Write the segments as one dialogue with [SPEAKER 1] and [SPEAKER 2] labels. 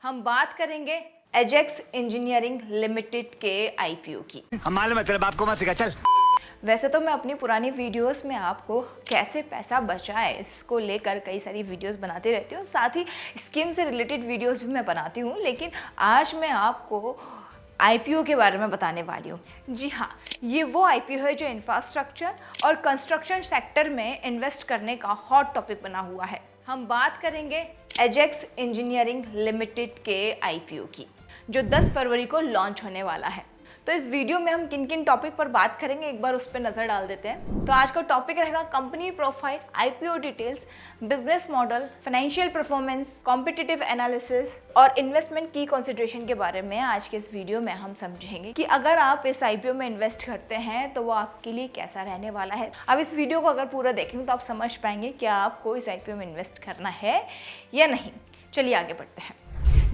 [SPEAKER 1] हम बात करेंगे एजेक्स इंजीनियरिंग लिमिटेड के आईपीओ की।
[SPEAKER 2] हम मालूम है तेरे बाप को मत सिखा, चल।
[SPEAKER 1] वैसे तो मैं अपनी पुरानी वीडियोस में आपको कैसे पैसा बचाएं इसको लेकर कई सारी वीडियोस बनाती रहती हूँ, साथ ही स्कीम से रिलेटेड वीडियोस भी मैं बनाती हूँ, लेकिन आज मैं आपको आईपीओ के बारे में बताने वाली हूँ। जी हाँ, ये वो आईपीओ है जो इंफ्रास्ट्रक्चर और कंस्ट्रक्शन सेक्टर में इन्वेस्ट करने का हॉट टॉपिक बना हुआ है। हम बात करेंगे एजेक्स इंजीनियरिंग लिमिटेड के आईपीओ की, जो 10 फरवरी को लॉन्च होने वाला है। तो इस वीडियो में हम किन किन टॉपिक पर बात करेंगे, एक बार उस पर नजर डाल देते हैं। तो आज का टॉपिक रहेगा company profile, IPO details, business model, financial performance, competitive analysis और इन्वेस्टमेंट की कंसिडरेशन के बारे में आज के इस वीडियो में हम समझेंगे कि अगर आप इस आईपीओ में इन्वेस्ट करते हैं तो वो आपके लिए कैसा रहने वाला है। अब इस वीडियो को अगर पूरा देखेंगे तो आप समझ पाएंगे कि आपको इस आईपीओ में इन्वेस्ट करना है या नहीं। चलिए आगे बढ़ते हैं।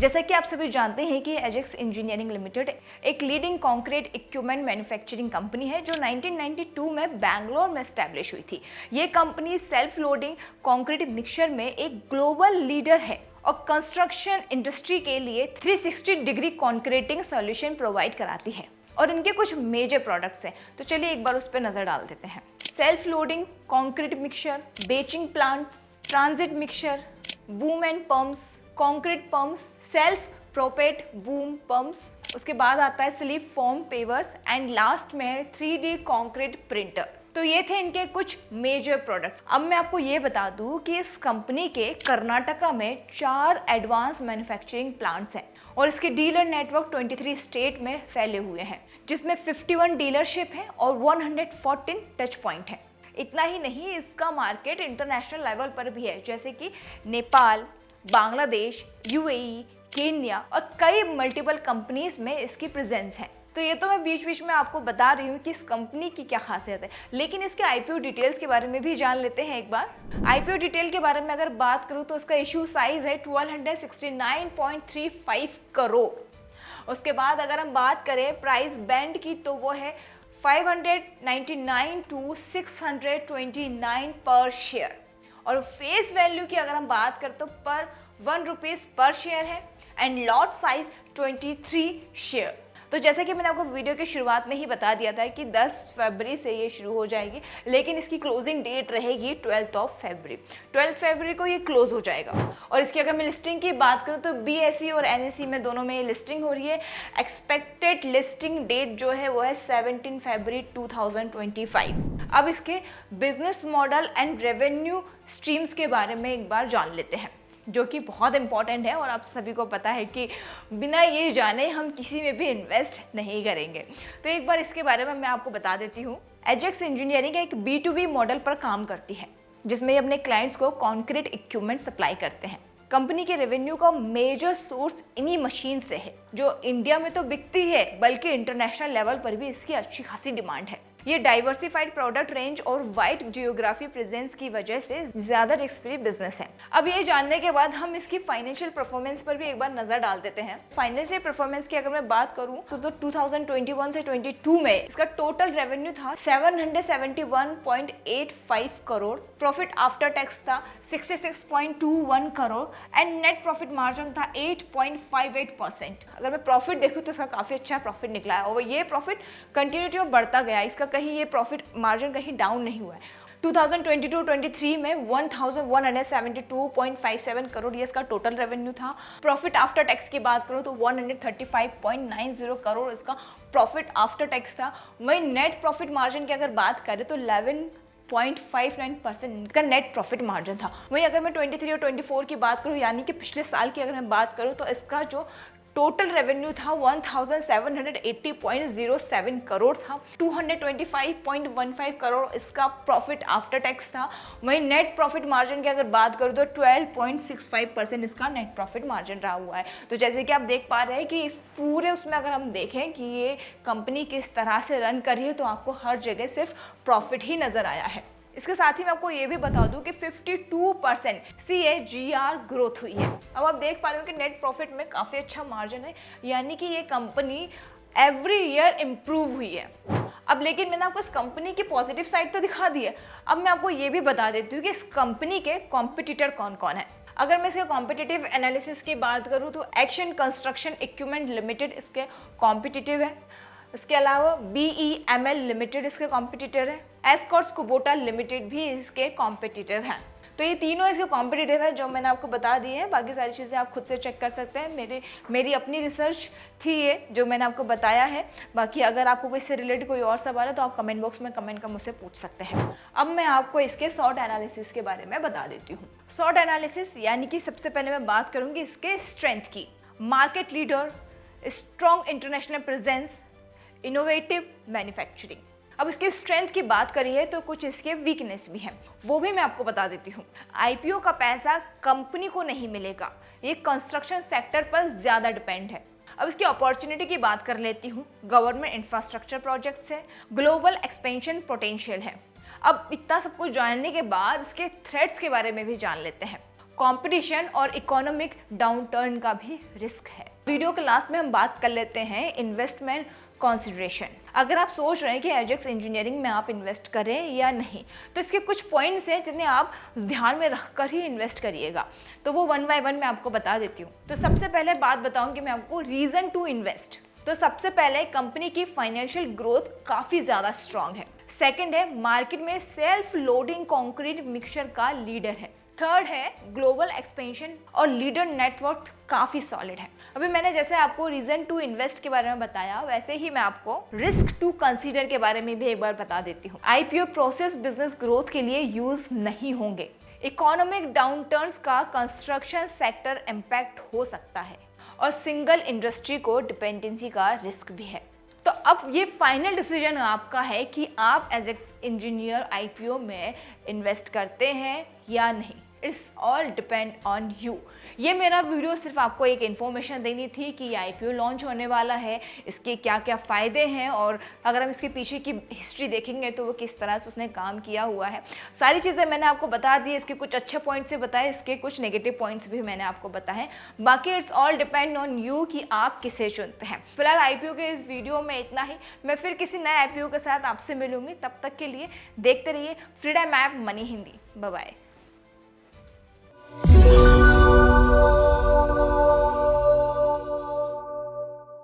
[SPEAKER 1] जैसा कि आप सभी जानते हैं कि एजेक्स इंजीनियरिंग लिमिटेड एक leading concrete equipment manufacturing company है जो 1992 में बैंगलोर में एस्टैब्लिश हुई थी। ये company self loading concrete mixture में एक ग्लोबल लीडर है और कंस्ट्रक्शन इंडस्ट्री के लिए 360 डिग्री कॉन्क्रीटिंग सॉल्यूशन प्रोवाइड कराती है और इनके कुछ मेजर प्रोडक्ट्स हैं। तो चलिए एक बार उस पर नजर डाल देते हैं। Self loading concrete mixture, batching plants, transit mixture, boom and pumps, concrete pumps, self prophet boom pumps, उसके बाद आता है slip form pavers and last में है 3D कंक्रीट प्रिंटर। तो ये थे इनके कुछ मेजर प्रोडक्ट्स। अब मैं आपको ये बता दूं कि इस कंपनी के कर्नाटका में 4 एडवांस मैन्युफैक्चरिंग प्लांट्स हैं और इसके डीलर नेटवर्क 23 स्टेट में फैले हुए हैं, जिसमें 51 डीलरशिप है और 114 टच पॉइंट है। इतना ही नहीं, इसका मार्केट इंटरनेशनल लेवल पर भी है, जैसे कि नेपाल, बांग्लादेश, यूएई, केन्या और कई मल्टीपल कंपनीज में इसकी प्रेजेंस है। तो ये तो मैं बीच बीच में आपको बता रही हूँ कि इस कंपनी की क्या खासियत है, लेकिन इसके आईपीओ डिटेल्स के बारे में भी जान लेते हैं एक बार। आईपीओ डिटेल के बारे में अगर बात करूँ तो उसका इशू साइज है 1269.35 करोड़। उसके बाद अगर हम बात करें प्राइस बैंड की तो वो है 599 to 629 पर शेयर और फेस वैल्यू की अगर हम बात करें तो पर 1 रुपीज पर शेयर है एंड लॉट साइज 23 शेयर। तो जैसे कि मैंने आपको वीडियो की शुरुआत में ही बता दिया था कि 10 फरवरी से ये शुरू हो जाएगी, लेकिन इसकी क्लोजिंग डेट रहेगी 12 फरवरी। 12 फरवरी को ये क्लोज हो जाएगा। और इसकी अगर मैं लिस्टिंग की बात करूँ तो BSE और NSE में दोनों में ये लिस्टिंग हो रही है। एक्सपेक्टेड लिस्टिंग डेट जो है वो है 17 फरवरी 2025। अब इसके business model and revenue streams के बारे में एक बार जान लेते हैं, जो कि बहुत इंपॉर्टेंट है और आप सभी को पता है कि बिना ये जाने हम किसी में भी इन्वेस्ट नहीं करेंगे। तो एक बार इसके बारे में मैं आपको बता देती हूँ। एजेक्स इंजीनियरिंग एक B2B मॉडल पर काम करती है, जिसमें ये अपने क्लाइंट्स को कंक्रीट इक्विपमेंट सप्लाई करते हैं। कंपनी के रेवेन्यू का मेजर सोर्स इन्हीं मशीन से है, जो इंडिया में तो बिकती है बल्कि इंटरनेशनल लेवल पर भी इसकी अच्छी खासी डिमांड है। ये डाइवर्सिफाइड प्रोडक्ट रेंज और वाइड जियोग्राफी प्रेजेंस की वजह से ज्यादा रिस्क फ्री बिजनेस है। अब ये जानने के बाद हम इसकी फाइनेंशियल परफॉर्मेंस पर भी एक बार नजर डाल देते हैं। फाइनेंशियल परफॉर्मेंस की अगर मैं बात करूं तो 2021 से 22 में इसका टोटल रेवेन्यू था 771.85 करोड़, प्रॉफिट आफ्टर टैक्स था 66.21 crore and net profit margin था 8.58%। अगर मैं प्रॉफिट देखूं तो इसका काफी अच्छा प्रॉफिट निकला है और ये प्रॉफिट कंटिन्यूटी में बढ़ता गया। इसका कहीं ये प्रॉफिट मार्जिन कहीं डाउन नहीं हुआ है। 2022-23 में 1172.57 करोड़ ये इसका टोटल रेवेन्यू था। प्रॉफिट आफ्टर टैक्स की बात करूं तो 135.90 करोड़ इसका प्रॉफिट आफ्टर टैक्स था। वहीं नेट प्रॉफिट मार्जिन की अगर बात करें तो 11.59% का नेट प्रॉफिट मार्जिन था। वहीं अगर मैं 23 और 24 की बात करूं, यानी कि पिछले साल की अगर मैं बात करूं तो इसका जो टोटल रेवेन्यू था 1780.07 करोड़ था। 225.15 करोड़ इसका प्रॉफिट आफ्टर टैक्स था। वहीं नेट प्रॉफिट मार्जिन की अगर बात करूँ तो 12.65% इसका नेट प्रॉफिट मार्जिन रहा हुआ है। तो जैसे कि आप देख पा रहे हैं कि इस पूरे उसमें अगर हम देखें कि ये कंपनी किस तरह से रन कर रही है तो आपको हर जगह सिर्फ प्रॉफिट ही नजर आया है। इसके साथ ही मैं आपको ये भी बता दूं कि 52% CAGR ग्रोथ हुई है। अब आप देख पा रहे हो कि नेट प्रॉफिट में काफ़ी अच्छा मार्जिन है, यानी कि ये कंपनी एवरी ईयर इम्प्रूव हुई है। अब लेकिन मैंने आपको इस कंपनी की पॉजिटिव साइड तो दिखा दी है, अब मैं आपको ये भी बता देती हूँ कि इस कंपनी के कॉम्पिटिटर कौन कौन है। अगर मैं इसके कॉम्पिटिटिव एनालिसिस की बात करूँ तो एक्शन कंस्ट्रक्शन इक्विपमेंट लिमिटेड इसके कॉम्पिटिटिव है। इसके अलावा BEML लिमिटेड इसके कॉम्पिटिटर है। एस्कॉर्ट्स कुबोटा लिमिटेड भी इसके कॉम्पिटिटिव हैं। तो ये तीनों इसके कॉम्पिटिटिव है जो मैंने आपको बता दी है। बाकी सारी चीज़ें आप खुद से चेक कर सकते हैं। मेरी अपनी रिसर्च थी ये जो मैंने आपको बताया है। बाकी अगर आपको कोई इससे रिलेटेड कोई और सवाल है तो आप कमेंट बॉक्स में कमेंट कर मुझसे पूछ सकते हैं। अब मैं आपको इसके SWOT एनालिसिस के बारे में बता देती हूँ। SWOT एनालिसिस यानी कि सबसे पहले मैं बात करूँगी इसके स्ट्रेंथ की। Market leader, strong international presence, innovative manufacturing. अब इसके स्ट्रेंथ की बात करिए तो कुछ इसके वीकनेस भी हैं, वो भी मैं आपको बता देती हूँ। IPO का पैसा कंपनी को नहीं मिलेगा, ये कंस्ट्रक्शन सेक्टर पर ज़्यादा डिपेंड है। अब इसकी अपॉर्चुनिटी की बात कर लेती हूँ। गवर्नमेंट इंफ्रास्ट्रक्चर प्रोजेक्ट्स है, ग्लोबल एक्सपेंशन पोटेंशियल है। अब इतना सब कुछ जानने के बाद इसके थ्रेट्स के बारे में भी जान लेते हैं। कंपटीशन और इकोनॉमिक डाउनटर्न का भी रिस्क है। वीडियो के लास्ट में हम बात कर लेते हैं इन्वेस्टमेंट कंसिडरेशन। अगर आप सोच रहे हैं कि एजेक्स इंजीनियरिंग में आप इन्वेस्ट करें या नहीं, तो इसके कुछ पॉइंट्स हैं जिन्हें आप ध्यान में रखकर ही इन्वेस्ट करिएगा। तो वो 1 बाय 1 मैं आपको बता देती हूँ। तो सबसे पहले बात बताऊंगी मैं आपको रीजन टू इन्वेस्ट। तो सबसे पहले कंपनी की फाइनेंशियल ग्रोथ काफ़ी ज़्यादा स्ट्रांग है। सेकेंड है मार्केट में सेल्फ लोडिंग कंक्रीट मिक्सचर का लीडर है। थर्ड है ग्लोबल एक्सपेंशन और लीडर नेटवर्क काफ़ी सॉलिड है। अभी मैंने जैसे आपको रीजन टू इन्वेस्ट के बारे में बताया, वैसे ही मैं आपको रिस्क टू कंसीडर के बारे में भी एक बार बता देती हूँ। IPO प्रोसेस बिजनेस ग्रोथ के लिए यूज नहीं होंगे। इकोनॉमिक डाउनटर्न्स का कंस्ट्रक्शन सेक्टर इम्पैक्ट हो सकता है और सिंगल इंडस्ट्री को डिपेंडेंसी का रिस्क भी है। तो अब ये फाइनल डिसीजन आपका है कि आप एज ए इंजीनियर IPO में इन्वेस्ट करते हैं या नहीं। It's all depend on you. ये मेरा वीडियो सिर्फ आपको एक इन्फॉर्मेशन देनी थी कि ये IPO लॉन्च होने वाला है, इसके क्या क्या फ़ायदे हैं, और अगर हम इसके पीछे की हिस्ट्री देखेंगे तो वो किस तरह से उसने काम किया हुआ है। सारी चीज़ें मैंने आपको बता दी। इसके कुछ अच्छे पॉइंट्स से बताए, इसके कुछ नेगेटिव पॉइंट्स भी मैंने आपको बताए। बाकी it's all depend on you कि आप किसे चुनते हैं। फिलहाल IPO के इस वीडियो में इतना ही। मैं फिर किसी नए IPO के साथ आपसे मिलूंगी। तब तक के लिए देखते रहिए freedom app money Hindi. Bye bye.